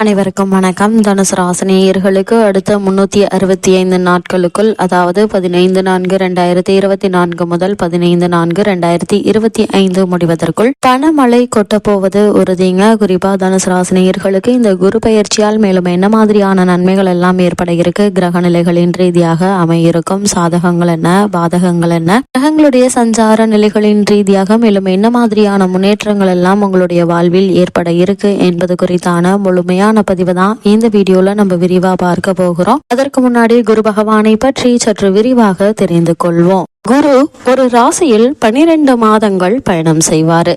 அனைவருக்கும் வணக்கம். தனுசு ராசினியர்களுக்கு அடுத்த 365 நாட்களுக்குள், அதாவது 15/4/2024 முதல் 15/4/2025 முடிவதற்குள் பணமழை கொட்டப்போவது உறுதிங்க. குறிப்பா தனுசு ராசினியர்களுக்கு இந்த குரு பயிற்சியால் மேலும் என்ன மாதிரியான நன்மைகள் எல்லாம் ஏற்பட இருக்கு, கிரக நிலைகளின் ரீதியாக அமையிருக்கும் சாதகங்கள் என்ன, பாதகங்கள் என்ன, கிரகங்களுடைய சஞ்சார நிலைகளின் ரீதியாக மேலும் என்ன மாதிரியான முன்னேற்றங்கள் எல்லாம் உங்களுடைய வாழ்வில் ஏற்பட இருக்கு என்பது குறித்தான முழுமையான பதிவு தான் இந்த வீடியோல நம்ம விரிவா பார்க்க போகிறோம். அதற்கு முன்னாடி குரு பகவானை பற்றி சற்று விரிவாக தெரிந்து கொள்வோம். குரு ஒரு ராசியில் 12 மாதங்கள் பயணம் செய்வாரு.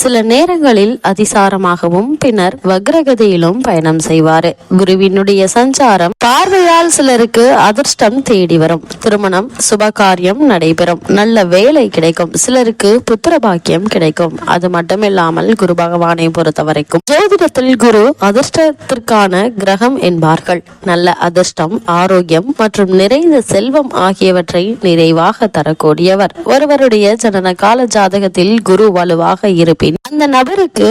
சில நேரங்களில் அதிசாரமாகவும் பின்னர் வக்ரகதியிலும் பயணம் செய்வாரு. குருவினுடைய சஞ்சாரம் பார்வையால் சிலருக்கு அதிர்ஷ்டம் தேடி வரும், திருமணம் சுபகாரியம் நடைபெறும், நல்ல வேலை கிடைக்கும், சிலருக்கு புத்திர பாக்கியம் கிடைக்கும். அது மட்டுமில்லாமல் குரு பகவானை பொறுத்த வரைக்கும் ஜோதிடத்தில் குரு அதிர்ஷ்டத்திற்கான கிரகம் என்பார்கள். நல்ல அதிர்ஷ்டம், ஆரோக்கியம் மற்றும் நிறைந்த செல்வம் ஆகியவற்றை நிறைவாக தரக்கூடியவர். ஒருவருடைய ஜனன கால ஜாதகத்தில் குரு வலுவாக இருப்பின் அந்த நபருக்கு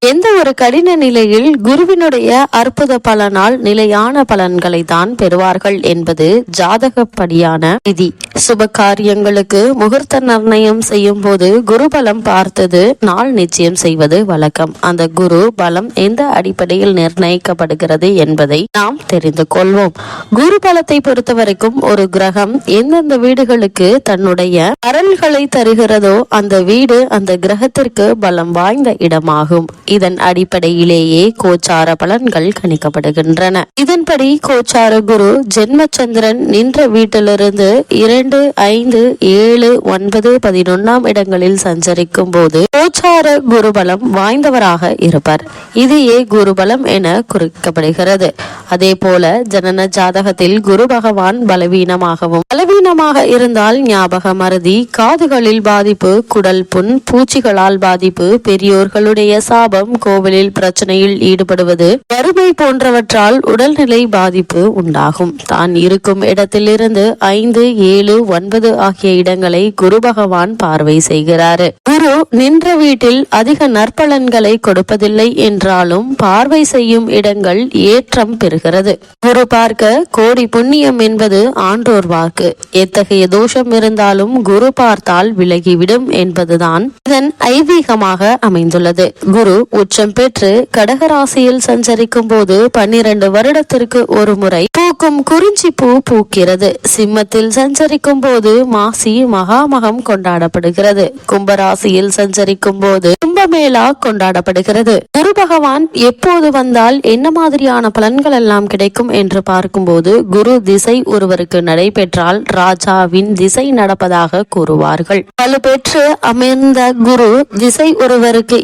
எந்த ஒரு கடின நிலையில் குருவினுடைய அற்புத பலனால் நிலையான பலன்களை தான் பெறுவார்கள் என்பது ஜாதகப்படியான விதி. சுப காரியங்களுக்கு முகூர்த்த நிர்ணயம் செய்யும் போது குரு பலம் பார்த்தது நாள் நிச்சயம் செய்வது வழக்கம். அந்த குரு பலம் எந்த அடிப்படையில் நிர்ணயிக்கப்படுகிறது என்பதை நாம் தெரிந்து கொள்வோம். குரு பலத்தை பொறுத்தவரைக்கும் ஒரு கிரகம் எந்தெந்த வீடுகளுக்கு தன்னுடைய அருள்களை தருகிறதோ அந்த வீடு அந்த கிரகத்திற்கு பலம் வாய்ந்த இடமாகும். இதன் அடிப்படையிலேயே கோச்சார பலன்கள் கணிக்கப்படுகின்றன. இதன்படி கோச்சார குரு ஜென்மச்சந்திரன் நின்ற வீட்டிலிருந்து 2, 5, 7, 9, 11 இடங்களில் சஞ்சரிக்கும் போது கோச்சார குருபலம் வாய்ந்தவராக இருப்பார். இதையே குருபலம் என குறிக்கப்படுகிறது. அதே போல ஜனன ஜாதகத்தில் குரு பகவான் பலவீனமாக இருந்தால் ஞாபக மறதி, காதுகளில் பாதிப்பு, குடல் புண், பூச்சிகளால் பாதிப்பு, பெரியோர்களுடைய சாபம், கோவிலில் பிரச்சனையில் ஈடுபடுவது, வறுமை போன்றவற்றால் உடல்நிலை பாதிப்பு உண்டாகும். தான் இருக்கும் இடத்திலிருந்து 5, 7, 9 ஆகிய இடங்களை குரு பகவான் பார்வை செய்கிறாரு. குரு நின்ற வீட்டில் அதிக நற்பலன்களை கொடுப்பதில்லை என்றாலும் பார்வை செய்யும் இடங்கள் ஏற்றம் பெறுகிறது. குரு பார்க்க கோடி புண்ணியம் என்பது ஆண்டோர் வாக்கு. எத்தகைய தோஷம் இருந்தாலும் குரு பார்த்தால் விலகிவிடும் என்பதுதான் இதன் ஐதீகமாக அமைந்துள்ளது. குரு உச்சம் பெற்று கடகராசியில் சஞ்சரிக்கும் போது 12 வருடத்திற்கு ஒரு முறை பூக்கும் குறிஞ்சி பூ பூக்கிறது. சிம்மத்தில் சஞ்சரிக்கும் போது மாசி மகாமகம் கொண்டாடப்படுகிறது. கும்பராசியில் சஞ்சரிக்கும் போது கும்பமேளா கொண்டாடப்படுகிறது. குரு பகவான் எப்போது வந்தால் என்ன மாதிரியான பலன்கள் எல்லாம் கிடைக்கும் என்று பார்க்கும்போது, குரு திசை ஒருவருக்கு நடைபெற்றால் ராஜாவின் திசை நடப்பதாக கூறுவார்கள். வலுப்பெற்று அமர்ந்த குரு திசை ஒருவருக்கு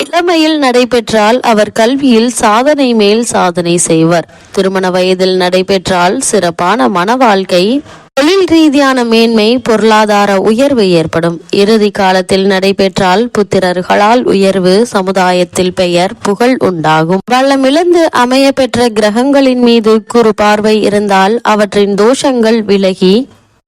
இளமையில் நடைபெற்றால் அவர் கல்வியில் சாதனை மேல் சாதனை செய்வர். திருமண வயதில் நடைபெற்றால் சிறப்பான மன வாழ்க்கை, தொழில் ரீதியான மேன்மை, பொருளாதார உயர்வு ஏற்படும். இறுதி காலத்தில் நடைபெற்றால் புத்திரர்களால் உயர்வு, சமுதாயத்தில் பெயர் புகழ் உண்டாகும். வல்லமிழந்து அமைய பெற்ற கிரகங்களின் மீது குரு பார்வை இருந்தால் அவற்றின் தோஷங்கள் விலகி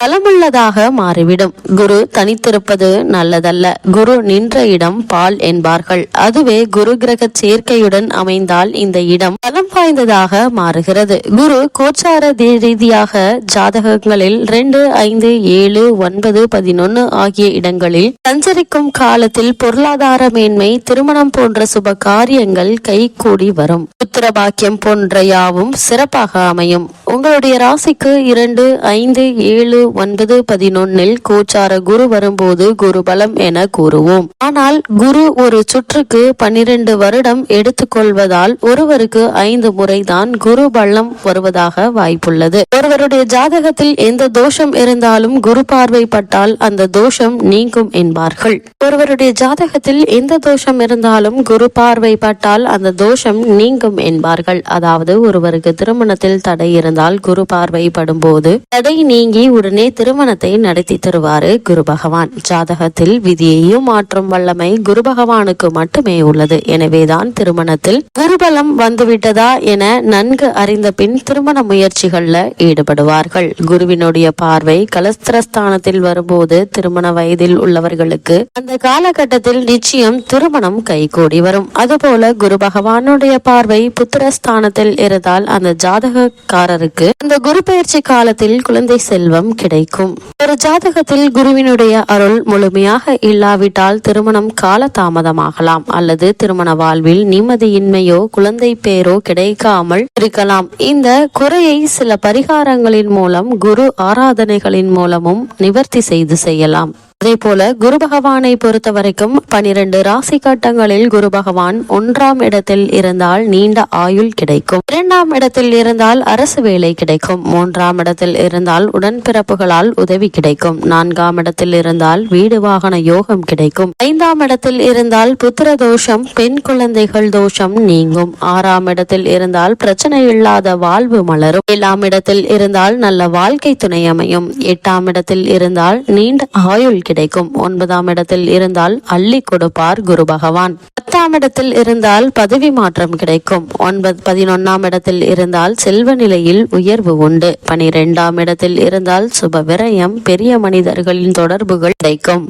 பலமுள்ளதாக மாறிவிடும். குரு தனித்திருப்பது நல்லதல்ல. குரு நின்ற இடம் பால் என்பார்கள். அதுவே குரு கிரக சேர்க்கையுடன் அமைந்தால் இந்த இடம் பலம் வாய்ந்ததாக மாறுகிறது. குரு கோச்சார ரீதியாக ஜாதகங்களில் 2, 5, 7, 9, 11 ஆகிய இடங்களில் சஞ்சரிக்கும் காலத்தில் பொருளாதார மேன்மை, திருமணம் போன்ற சுப காரியங்கள் கை கூடி வரும். புத்திர பாக்கியம் போன்ற யாவும் சிறப்பாக அமையும். உங்களுடைய ராசிக்கு 2, 5, 7, 9, 11 கோச்சார குரு வரும்போது குரு பலம் என கூறுவோம். ஆனால் குரு ஒரு சுற்றுக்கு 12 வருடம் எடுத்துக்கொள்வதால் ஒருவருக்கு 5 முறைதான் குரு பலம் வருவதாக வாய்ப்புள்ளது. ஒருவருடைய ஜாதகத்தில் எந்த தோஷம் இருந்தாலும் குரு பார்வைப்பட்டால் அந்த தோஷம் நீங்கும் என்பார்கள். ஒருவருடைய ஜாதகத்தில் எந்த தோஷம் இருந்தாலும் குரு பார்வைப்பட்டால் அந்த தோஷம் நீங்கும் என்பார்கள். அதாவது ஒருவருக்கு திருமணத்தில் தடை இருந்தால் குரு பார்வைப்படும் போது தடை நீங்கி உடனே உடனே திருமணத்தை நடத்தி தருவாரு குரு பகவான். ஜாதகத்தில் விதியையும் மாற்றும் வல்லமை குரு பகவானுக்கு மட்டுமே உள்ளது. எனவேதான் திருமணத்தில் குருபலம் வந்துவிட்டதா என நன்கு அறிந்த பின் திருமண முயற்சிகள்ல ஈடுபடுவார்கள். குருவினுடைய பார்வை கலஸ்திரஸ்தானத்தில் வரும்போது திருமண வயதில் உள்ளவர்களுக்கு அந்த காலகட்டத்தில் நிச்சயம் திருமணம் கைகூடி வரும். அதுபோல குரு பகவானுடைய பார்வை புத்திரஸ்தானத்தில் இருந்தால் அந்த ஜாதகக்காரருக்கு அந்த குரு பயிற்சி காலத்தில் குழந்தை செல்வம் கிடைக்கும். ஒரு ஜாதகத்தில் குருவினுடைய அருள் முழுமையாக இல்லாவிட்டால் திருமணம் கால தாமதமாகலாம் அல்லது திருமண வாழ்வில் நிம்மதியின்மையோ குழந்தை பேரோ கிடைக்காமல் இருக்கலாம். இந்த குறையை சில பரிகாரங்களின் மூலம் குரு ஆராதனைகளின் மூலமும் நிவர்த்தி செய்யலாம். அதே போல குரு பகவானை பொறுத்த வரைக்கும் 12 ராசி கட்டங்களில் குரு பகவான் 1ஆம் இடத்தில் இருந்தால் நீண்ட ஆயுள் கிடைக்கும். 2ஆம் இடத்தில் இருந்தால் அரசு வேலை கிடைக்கும். 3ஆம் இடத்தில் இருந்தால் உடன்பிறப்புகளால் உதவி கிடைக்கும். 4ஆம் இடத்தில் இருந்தால் வீடு வாகன யோகம் கிடைக்கும். 5ஆம் இடத்தில் இருந்தால் புத்திர தோஷம் பெண் குழந்தைகள் தோஷம் நீங்கும். 6ஆம் இடத்தில் இருந்தால் பிரச்சனை இல்லாத வாழ்வு மலரும். 7ஆம் இடத்தில் இருந்தால் நல்ல வாழ்க்கை துணை அமையும். 8ஆம் இடத்தில் இருந்தால் நீண்ட ஆயுள் கிடைக்கும். 9ஆம் இடத்தில் இருந்தால் அள்ளி கொடுப்பார் குரு பகவான். 10ஆம் இடத்தில் இருந்தால் பதவி மாற்றம் கிடைக்கும். 11ஆம் இடத்தில் இருந்தால் செல்வ நிலையில் உயர்வு உண்டு. 12ஆம் இடத்தில் இருந்தால் சுப விரயம் பெரிய மனிதர்களின் தொடர்புகள் கிடைக்கும்.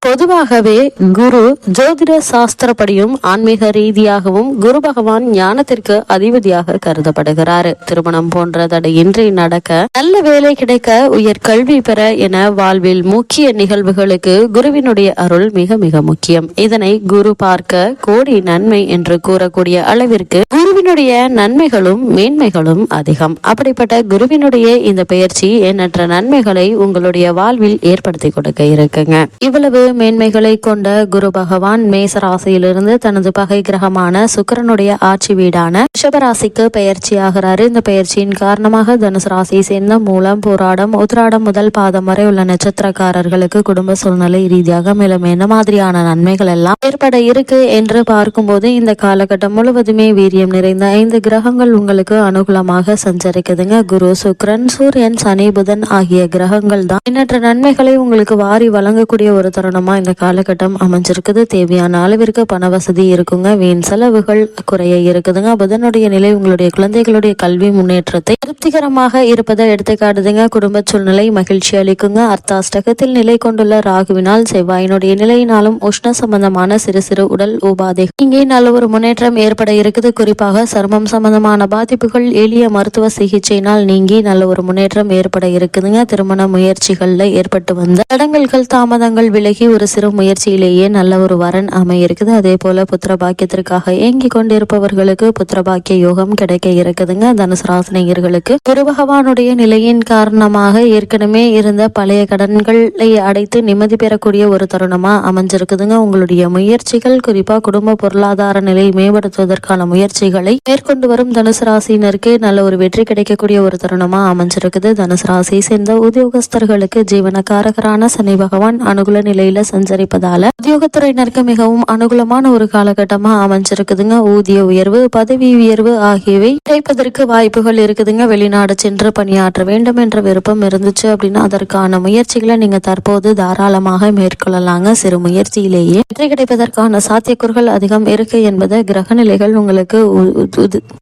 பொதுவாகவே குரு ஜோதிட சாஸ்திரப்படியும் ஆன்மீக ரீதியாகவும் குரு பகவான் ஞானத்திற்கு அதிபதியாக கருதப்படுகிறார். திருமணம் போன்ற தடையின்றி நடக்க, நல்ல வேலை கிடைக்க, உயர் கல்வி பெற என வாழ்வில் முக்கிய நிகழ்வுகளுக்கு குருவினுடைய அருள் மிக மிக முக்கியம். இதனை குரு பார்க்க கோடி நன்மை என்று கூறக்கூடிய அளவிற்கு குருவினுடைய நன்மைகளும் மேன்மைகளும் அதிகம். அப்படிப்பட்ட குருவினுடைய இந்த பெயர்ச்சி எண்ணற்ற நன்மைகளை உங்களுடைய வாழ்வில் ஏற்படுத்தி கொடுக்க இருக்குங்க. இவ்வளவு மேன்மைகளை கொண்ட குரு பகவான் மேசராசியிலிருந்து தனது பகை கிரகமான சுக்கிரனுடைய ஆட்சி வீடான ரிஷபராசிக்கு பெயர்ச்சியாகிறாரு. இந்த பெயர்ச்சியின் காரணமாக தனுசு ராசியை சேர்ந்த மூலம், போராடம், உத்திராடம் முதல் பாதம் வரை உள்ள நட்சத்திரக்காரர்களுக்கு குடும்ப சூழ்நிலை ரீதியாக மேலும் என்ன மாதிரியான நன்மைகள் எல்லாம் ஏற்பட இருக்கு என்று பார்க்கும்போது இந்த காலகட்டம் முழுவதுமே வீரியம் நிறைந்த 5 கிரகங்கள் உங்களுக்கு அனுகூலமாக சஞ்சரிக்குதுங்க. குரு, சுக்கிரன், சூரியன், சனி, புதன் ஆகிய கிரகங்கள் தான் எண்ணற்ற நன்மைகளை உங்களுக்கு வாரி வழங்கக்கூடிய ஒரு தருணமா இந்த காலகட்டம் அமைஞ்சிருக்குது. தேவையான அளவிற்கு பண வசதி இருக்குங்க. வீண் செலவுகள் குறைய இருக்குதுங்க. புதனுடைய நிலை உங்களுடைய குழந்தைகளுடைய கல்வி முன்னேற்றத்தை திருப்திகரமாக இருப்பதை எடுத்துக்காட்டுதுங்க. குடும்ப சூழ்நிலை மகிழ்ச்சி அளிக்குங்க. அர்த்தாஷ்டகத்தில் நிலை கொண்டுள்ள ராகுவினால், செவ்வாயினுடைய நிலையினாலும் உஷ்ண சம்பந்தமான சிறு சிறு உடல் உபாதைகள் இங்கே நல்ல ஒரு முன்னேற்றம் ஏற்பட இருக்குது. குறிப்பாக சர்மம் சம்பந்தமான பாதிப்புகள் எளிய மருத்துவ சிகிச்சையினால் நீங்கி நல்ல ஒரு முன்னேற்றம் ஏற்பட இருக்குதுங்க. திருமண முயற்சிகள்ல ஏற்பட்டு வந்த தடங்கல்கள் தாமதங்கள் விலகி ஒரு சிறு முயற்சியிலேயே நல்ல ஒரு வரன் அமைய இருக்குது. அதே போல புத்திர பாக்கியத்திற்காக ஏங்கி கொண்டிருப்பவர்களுக்கு புத்திர பாக்கிய யோகம் கிடைக்க இருக்குதுங்க. தனுசு ராசினியர்களுக்கு குரு பகவானுடைய நிலையின் காரணமாக ஏற்கனவே இருந்த பழைய கடன்களை அடைத்து நிம்மதி பெறக்கூடிய ஒரு தருணமா அமைஞ்சிருக்குதுங்க. உங்களுடைய முயற்சிகள் குறிப்பா குடும்ப பொருளாதார நிலை மேம்படுத்துவதற்கான முயற்சிகளை மேற்கொண்டு வரும் தனுசு ராசியினருக்கு நல்ல ஒரு வெற்றி கிடைக்கக்கூடிய ஒரு தருணமா அமைஞ்சிருக்குது. தனுசு ராசியை சேர்ந்த உத்தியோகஸ்தர்களுக்கு ஜீவனக்காரகரான சனி பகவான் அனுகூல நிலையில சஞ்சரிப்பதால உத்தியோகத்துறையினருக்கு மிகவும் அனுகூலமான ஒரு காலகட்டமா அமைஞ்சிருக்குதுங்க. ஊதிய உயர்வு, பதவி உயர்வு ஆகியவை கிடைப்பதற்கு வாய்ப்புகள் இருக்குதுங்க. வெளிநாடு சென்று பணியாற்ற வேண்டும் என்ற விருப்பம் இருந்துச்சு அப்படின்னா அதற்கான முயற்சிகளை நீங்க தற்போது தாராளமாக மேற்கொள்ளலாங்க. சிறு முயற்சியிலேயே வெற்றி கிடைப்பதற்கான சாத்தியக்கூறுகள் அதிகம் இருக்கு என்பது கிரக நிலைகள் உங்களுக்கு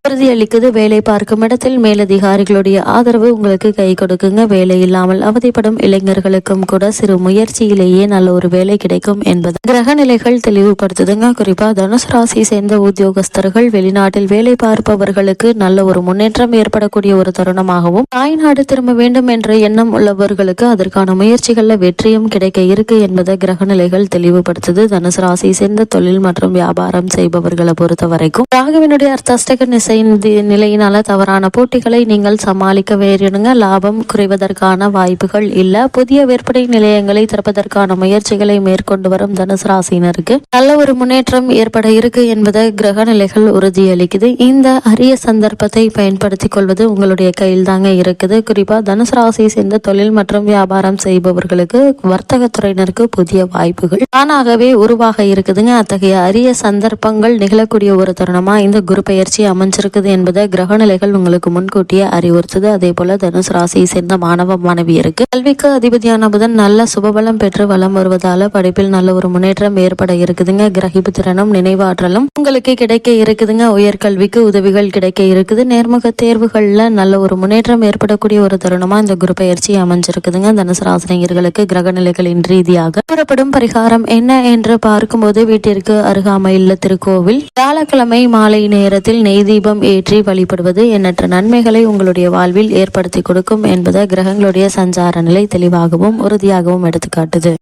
உறுதியளிக்குது. வேலை பார்க்கும் இடத்தில் மேலதிகாரிகளுடைய ஆதரவு உங்களுக்கு கை கொடுக்குங்க. வேலை இல்லாமல் அவதிப்படும் இளைஞர்களுக்கும் கூட சிறு முயற்சியிலேயே நல்ல ஒரு வேலை கிடைக்கும் என்பது கிரக நிலைகள் தெளிவுபடுத்துதுங்க. குறிப்பா தனுசு ராசியை சேர்ந்த உத்தியோகஸ்தர்கள் வெளிநாட்டில் வேலை பார்ப்பவர்களுக்கு நல்ல ஒரு முன்னேற்றம் ஏற்படக்கூடிய ஒரு தருணமாகவும், தாய்நாடு திரும்ப வேண்டும் என்ற எண்ணம் உள்ளவர்களுக்கு அதற்கான முயற்சிகள்ல வெற்றியும் கிடைக்க இருக்கு என்பதை கிரக நிலைகள் தெளிவுபடுத்துது. தனுசு ராசியை சேர்ந்த தொழில் மற்றும் வியாபாரம் செய்பவர்களை பொறுத்த வரைக்கும் ராகுவினுடைய அர்த்தாஷ்டக நிலையினால தவறான போட்டிகளை நீங்கள் சமாளிக்க வேறிடுங்க. லாபம் குறைவதற்கான வாய்ப்புகள் இல்ல. புதிய விற்பனை நிலையங்களை திறப்பதற்கான முயற்சி முயற்சிகளை மேற்கொண்டு வரும் தனுசு ராசியினருக்கு நல்ல ஒரு முன்னேற்றம் ஏற்பட இருக்கு என்பதை கிரக நிலைகள் உறுதியளிக்குது. இந்த அரிய சந்தர்ப்பத்தை பயன்படுத்திக் கொள்வது உங்களுடைய கையில் தாங்க இருக்குது. குறிப்பா தனுசு ராசியை சேர்ந்த தொழில் மற்றும் வியாபாரம் செய்பவர்களுக்கு, வர்த்தகத்துறையினருக்கு புதிய வாய்ப்புகள் தானாகவே உருவாக இருக்குதுங்க. அத்தகைய அரிய சந்தர்ப்பங்கள் நிகழக்கூடிய ஒரு தருணமா இந்த குரு பெயர்ச்சி அமைஞ்சிருக்குது என்பதை கிரக நிலைகள் உங்களுக்கு முன்கூட்டியே அறிவுறுத்துது. அதே போல தனுசு ராசியை சேர்ந்த மாணவ மாணவியருக்கு கல்விக்கு அதிபதியான புதன் நல்ல சுபபலம் பெற்று வலம் வருவதால படிப்பில் நல்ல ஒரு முன்னேற்றம் ஏற்பட இருக்குதுங்க. கிரகிப்பு திறனும் நினைவாற்றலும் உங்களுக்கு கிடைக்க இருக்குதுங்க. உயர்கல்விக்கு உதவிகள் கிடைக்க இருக்குது. நேர்முக தேர்வுகள்ல நல்ல ஒரு முன்னேற்றம் ஏற்படக்கூடிய ஒரு தருணமா இந்த குரு பெயர்ச்சி அமைஞ்சிருக்குதுங்க. தனுசு ராசினியர்களுக்கு கிரக நிலைகளின் ரீதியாக கூறப்படும் பரிகாரம் என்ன என்று பார்க்கும்போது, வீட்டிற்கு அருகாமையில் திருக்கோவில் வியாழக்கிழமை மாலை நேரத்தில் நெய் தீபம் ஏற்றி வழிபடுவது எண்ணற்ற நன்மைகளை உங்களுடைய வாழ்வில் ஏற்படுத்தி கொடுக்கும் என்பதை கிரகங்களுடைய சஞ்சார நிலை தெளிவாகவும் உறுதியாகவும் எடுத்துக்காட்டுது.